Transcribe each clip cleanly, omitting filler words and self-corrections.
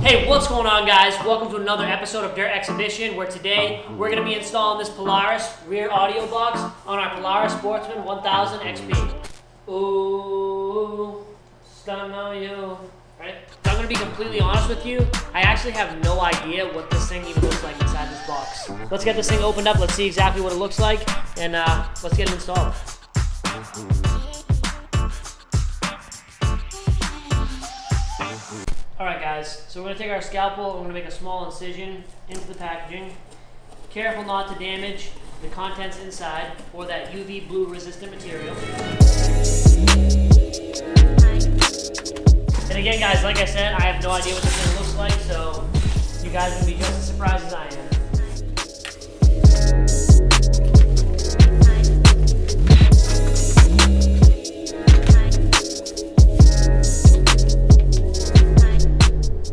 Hey, what's going on, guys? Welcome to another episode of Dirt Exhibition, where today we're going to be installing this Polaris rear audio box on our Polaris Sportsman 1000 XP. Ooh, stunning on you. Right? I'm going to be completely honest with you. I actually have no idea what this thing even looks like inside this box. Let's get this thing opened up. Let's see exactly what it looks like, and let's get it installed. Alright guys, so we're going to take our scalpel and we're going to make a small incision into the packaging. Careful not to damage the contents inside or that UV blue resistant material. And again guys, like I said, I have no idea what this thing looks like, so you guys are going to be just as surprised as I am.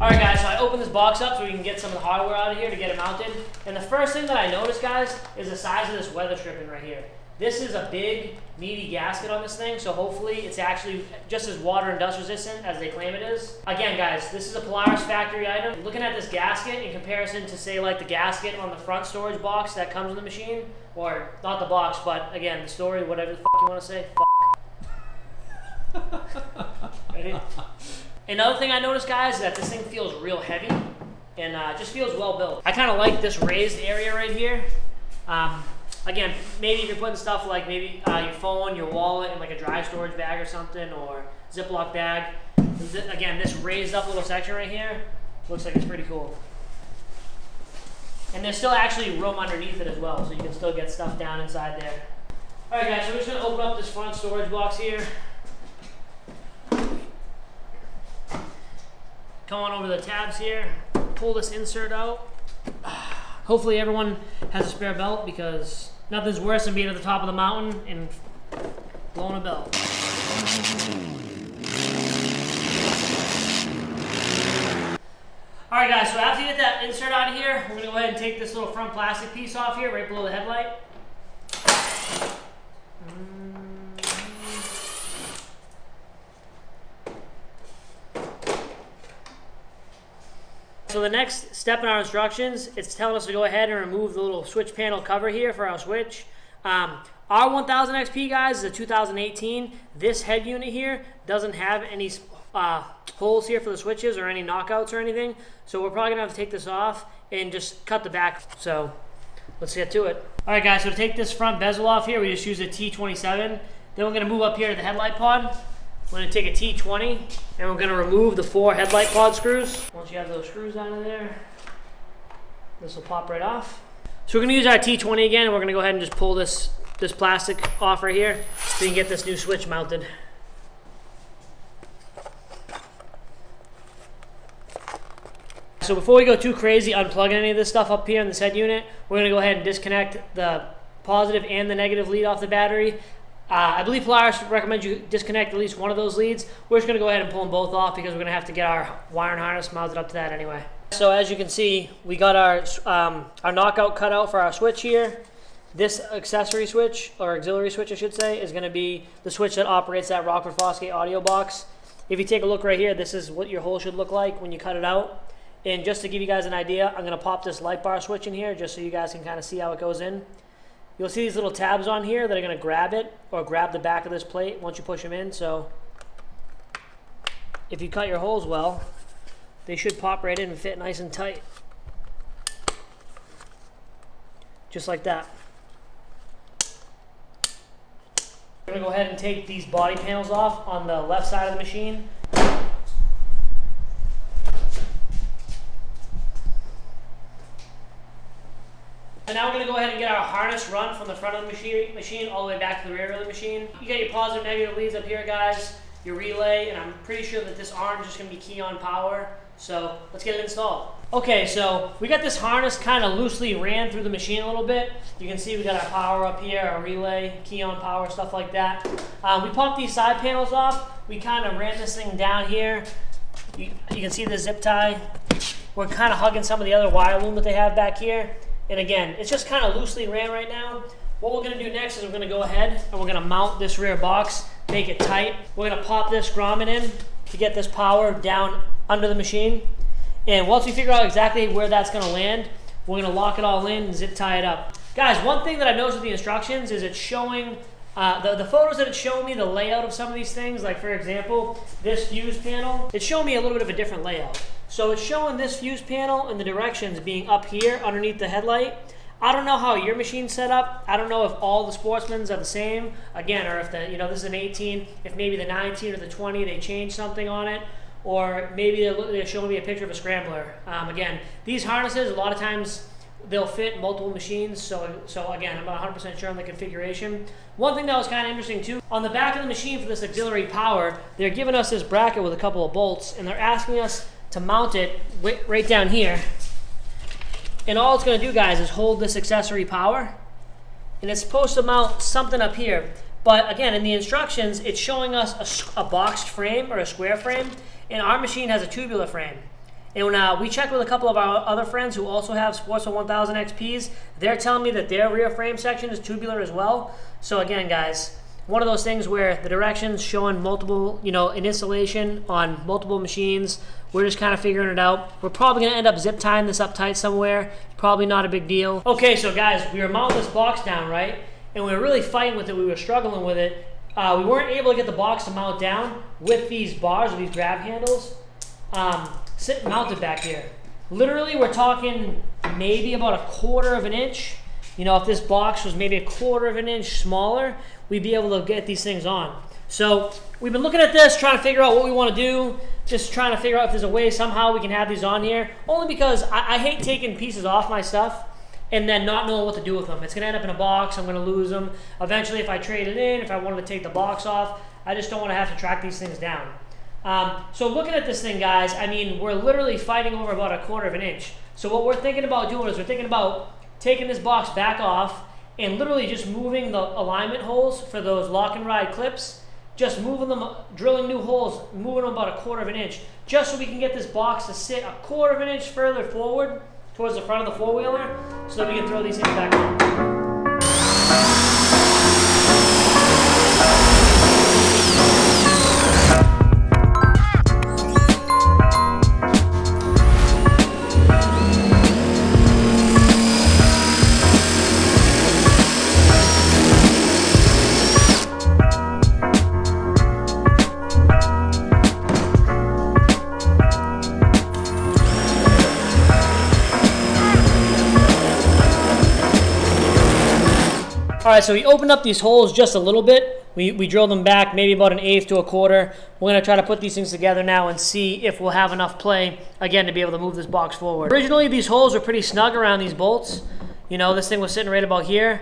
Alright guys, so I opened this box up so we can get some of the hardware out of here to get it mounted. And the first thing that I noticed, guys, is the size of this weather stripping right here. This is a big, meaty gasket on this thing, so hopefully it's actually just as water and dust resistant as they claim it is. Again guys, this is a Polaris factory item. Looking at this gasket in comparison to, say, like the gasket on the front storage box that comes in the machine, or not the box, but again, the storage, whatever the fuck you want to say, Ready? Another thing I noticed, guys, is that this thing feels real heavy and just feels well built. I kind of like this raised area right here. Again, maybe if you're putting stuff like maybe your phone, your wallet in like a dry storage bag or something, or Ziploc bag. Again, this raised up little section right here looks like it's pretty cool. And there's still actually room underneath it as well, so you can still get stuff down inside there. All right, guys, so we're just gonna open up this front storage box here. Come on over to the tabs here, pull this insert out. Hopefully everyone has a spare belt, because nothing's worse than being at the top of the mountain and blowing a belt. Alright guys, so after you get that insert out of here, we're going to go ahead and take this little front plastic piece off here, right below the headlight. So the next step in our instructions, it's telling us to go ahead and remove the little switch panel cover here for our switch. Our 1000 XP, guys, is a 2018. This head unit here doesn't have any holes here for the switches or any knockouts or anything. So we're probably going to have to take this off and just cut the back. So let's get to it. All right, guys, so to take this front bezel off here, we just use a T27. Then we're going to move up here to the headlight pod. We're going to take a T20 and we're going to remove the 4 headlight pod screws. Once you have those screws out of there, this will pop right off. So we're going to use our T20 again, and we're going to go ahead and just pull this plastic off right here so you can get this new switch mounted. So before we go too crazy unplugging any of this stuff up here in this head unit, we're going to go ahead and disconnect the positive and the negative lead off the battery. I believe Polaris recommends you disconnect at least one of those leads. We're just going to go ahead and pull them both off because we're going to have to get our wiring harness mounted up to that anyway. So as you can see, we got our knockout cut out for our switch here. This accessory switch, or auxiliary switch I should say, is going to be the switch that operates that Rockford Fosgate audio box. If you take a look right here, this is what your hole should look like when you cut it out. And just to give you guys an idea, I'm going to pop this light bar switch in here just so you guys can kind of see how it goes in. You'll see these little tabs on here that are going to grab it or grab the back of this plate once you push them in. So if you cut your holes well, they should pop right in and fit nice and tight. Just like that. We're going to go ahead and take these body panels off on the left side of the machine. So now we're going to go ahead and get our harness run from the front of the machine all the way back to the rear of the machine. You got your positive, negative leads up here, guys, your relay, and I'm pretty sure that this arm is just going to be key on power. So let's get it installed. Okay, so we got this harness kind of loosely ran through the machine a little bit. You can see we got our power up here, our relay, key on power, stuff like that. We popped these side panels off. We kind of ran this thing down here. You can see the zip tie. We're kind of hugging some of the other wire loom that they have back here. And again, it's just kind of loosely ran right now. What we're going to do next is we're going to go ahead and we're going to mount this rear box, make it tight. We're going to pop this grommet in to get this power down under the machine. And once we figure out exactly where that's gonna land, we're gonna lock it all in and zip tie it up. Guys, one thing that I've noticed with the instructions is it's showing, the photos that it's showing me, the layout of some of these things, like for example, this fuse panel, it's showing me a little bit of a different layout. So it's showing this fuse panel and the directions being up here underneath the headlight. I don't know how your machine's set up. I don't know if all the Sportsmans are the same, again, or if the, you know, this is an 18, if maybe the 19 or the 20, they changed something on it, or maybe they're showing me a picture of a scrambler. Again, these harnesses, a lot of times, they'll fit multiple machines, so again, I'm not 100% sure on the configuration. One thing that was kind of interesting too, on the back of the machine for this auxiliary power, they're giving us this bracket with a couple of bolts, and they're asking us to mount it right down here. And all it's going to do, guys, is hold this accessory power, and it's supposed to mount something up here. But again, in the instructions, it's showing us a boxed frame or a square frame, and our machine has a tubular frame. And when we checked with a couple of our other friends who also have Sportsman 1000 XPs, they're telling me that their rear frame section is tubular as well. So again, guys, one of those things where the directions showing multiple, you know, an installation on multiple machines. We're just kind of figuring it out. We're probably going to end up zip tying this up tight somewhere. Probably not a big deal. Okay, so guys, we were mounting this box down, right? And we were really fighting with it. We were struggling with it. We weren't able to get the box to mount down with these bars or these grab handles mounted back here. Literally, we're talking maybe about a quarter of an inch. You know, if this box was maybe a quarter of an inch smaller, we'd be able to get these things on. So we've been looking at this, trying to figure out what we want to do, just trying to figure out if there's a way somehow we can have these on here, only because I hate taking pieces off my stuff and then not knowing what to do with them. It's going to end up in a box. I'm going to lose them. Eventually, if I trade it in, if I wanted to take the box off, I just don't want to have to track these things down. So looking at this thing, guys, I mean, we're literally fighting over about a quarter of an inch. So what we're thinking about doing is we're thinking about taking this box back off and literally just moving the alignment holes for those lock and ride clips, just moving them, drilling new holes, moving them about a quarter of an inch, just so we can get this box to sit a quarter of an inch further forward towards the front of the four-wheeler so that we can throw these things back on. All right, so we opened up these holes just a little bit. We drilled them back maybe about 1/8 to a quarter. We're going to try to put these things together now and see if we'll have enough play, again, to be able to move this box forward. Originally, these holes were pretty snug around these bolts. You know, this thing was sitting right about here.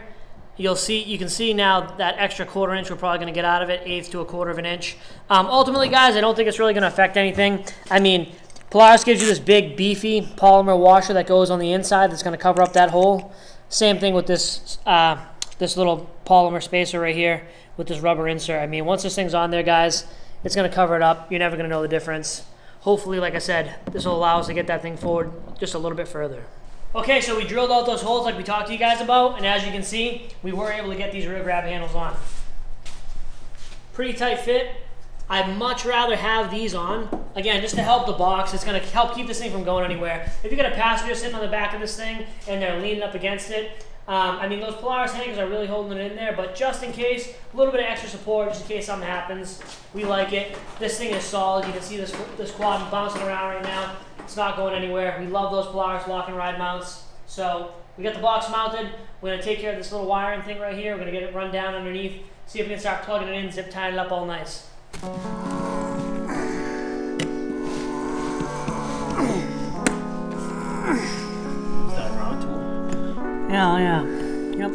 You can see now that extra quarter inch we're probably going to get out of it, 1/8 to a quarter of an inch. Ultimately, guys, I don't think it's really going to affect anything. I mean, Polaris gives you this big, beefy polymer washer that goes on the inside that's going to cover up that hole. Same thing with this this little polymer spacer right here with this rubber insert. I mean, once this thing's on there, guys, it's going to cover it up. You're never going to know the difference. Hopefully, like I said, this will allow us to get that thing forward just a little bit further. Okay, so we drilled out those holes like we talked to you guys about, and as you can see, we were able to get these rear grab handles on. Pretty tight fit. I'd much rather have these on, again, just to help the box. It's going to help keep this thing from going anywhere. If you got a passenger sitting on the back of this thing and they're leaning up against it, I mean, those Polaris hangers are really holding it in there, but just in case, a little bit of extra support, just in case something happens. We like it. This thing is solid. You can see this quad bouncing around right now. It's not going anywhere. We love those Polaris lock and ride mounts. So we got the box mounted. We're going to take care of this little wiring thing right here. We're going to get it run down underneath, see if we can start plugging it in, zip tying it up all nice. Yeah. Yep.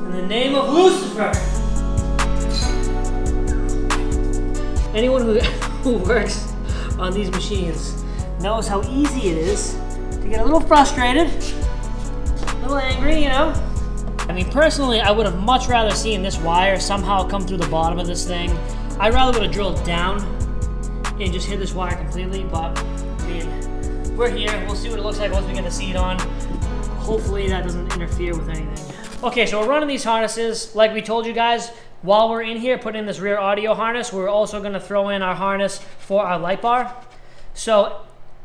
In the name of Lucifer. Anyone who works on these machines knows how easy it is to get a little frustrated, a little angry, you know. I mean, personally, I would have much rather seen this wire somehow come through the bottom of this thing. I'd rather would have drilled down and just hit this wire completely, but I mean, we're here. We'll see what it looks like once we get the seat on. Hopefully that doesn't interfere with anything. Okay, so we're running these harnesses. Like we told you guys, while we're in here putting in this rear audio harness, we're also going to throw in our harness for our light bar. So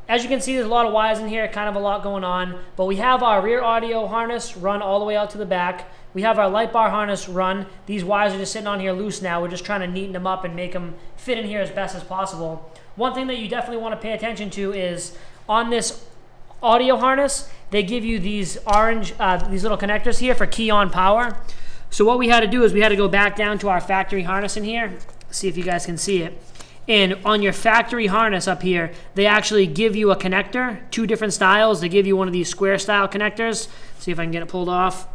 as you can see, there's a lot of wires in here, kind of a lot going on, but we have our rear audio harness run all the way out to the back. We have our light bar harness run. These wires are just sitting on here loose now. We're just trying to neaten them up and make them fit in here as best as possible. One thing that you definitely want to pay attention to is on this audio harness, they give you these orange, these little connectors here for key on power. So what we had to do is we had to go back down to our factory harness in here. See if you guys can see it. And on your factory harness up here, they actually give you a connector, 2 different styles. They give you one of these square style connectors. See if I can get it pulled off.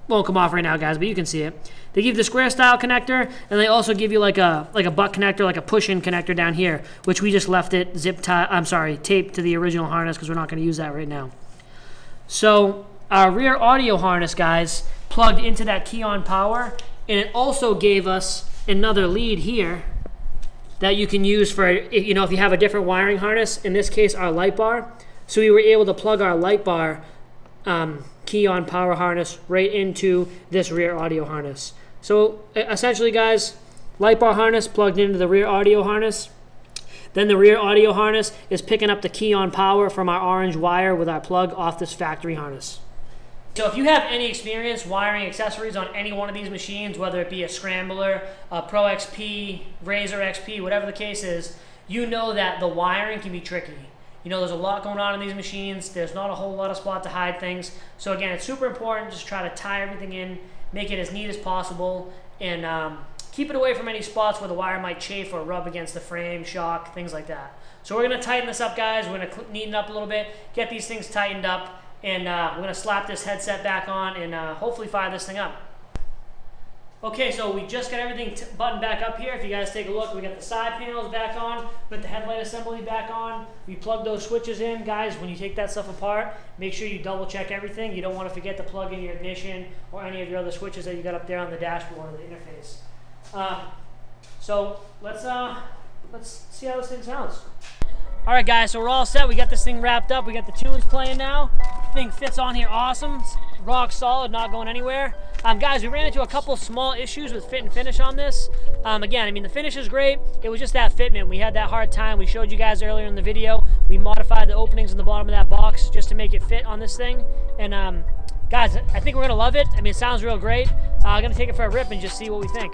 Won't come off right now, guys, but you can see it. They give the square style connector, and they also give you like a butt connector, like a push-in connector down here, which we just left it taped to the original harness because we're not going to use that right now. So our rear audio harness, guys, plugged into that key on power, and it also gave us another lead here that you can use for, you know, if you have a different wiring harness, in this case our light bar. So we were able to plug our light bar key on power harness right into this rear audio harness. So essentially, guys, light bar harness plugged into the rear audio harness. Then the rear audio harness is picking up the key on power from our orange wire with our plug off this factory harness. So if you have any experience wiring accessories on any one of these machines, whether it be a Scrambler, a Pro XP, Razor XP, whatever the case is, you know that the wiring can be tricky. You know, there's a lot going on in these machines. There's not a whole lot of spot to hide things. So again, it's super important to just try to tie everything in, make it as neat as possible, and keep it away from any spots where the wire might chafe or rub against the frame, shock, things like that. So we're going to tighten this up, guys. We're going to neaten up a little bit, get these things tightened up, and we're going to slap this headset back on and hopefully fire this thing up. Okay, so we just got everything buttoned back up here. If you guys take a look, we got the side panels back on, put the headlight assembly back on. We plugged those switches in. Guys, when you take that stuff apart, make sure you double check everything. You don't want to forget to plug in your ignition or any of your other switches that you got up there on the dashboard or the interface. So let's see how this thing sounds. All right, guys, so we're all set. We got this thing wrapped up. We got the tunes playing now. The thing fits on here awesome. It's rock solid, not going anywhere. Guys, we ran into a couple small issues with fit and finish on this. Again, I mean, the finish is great. It was just that fitment. We had that hard time. We showed you guys earlier in the video. We modified the openings in the bottom of that box just to make it fit on this thing. And guys, I think we're going to love it. I mean, it sounds real great. I'm going to take it for a rip and just see what we think.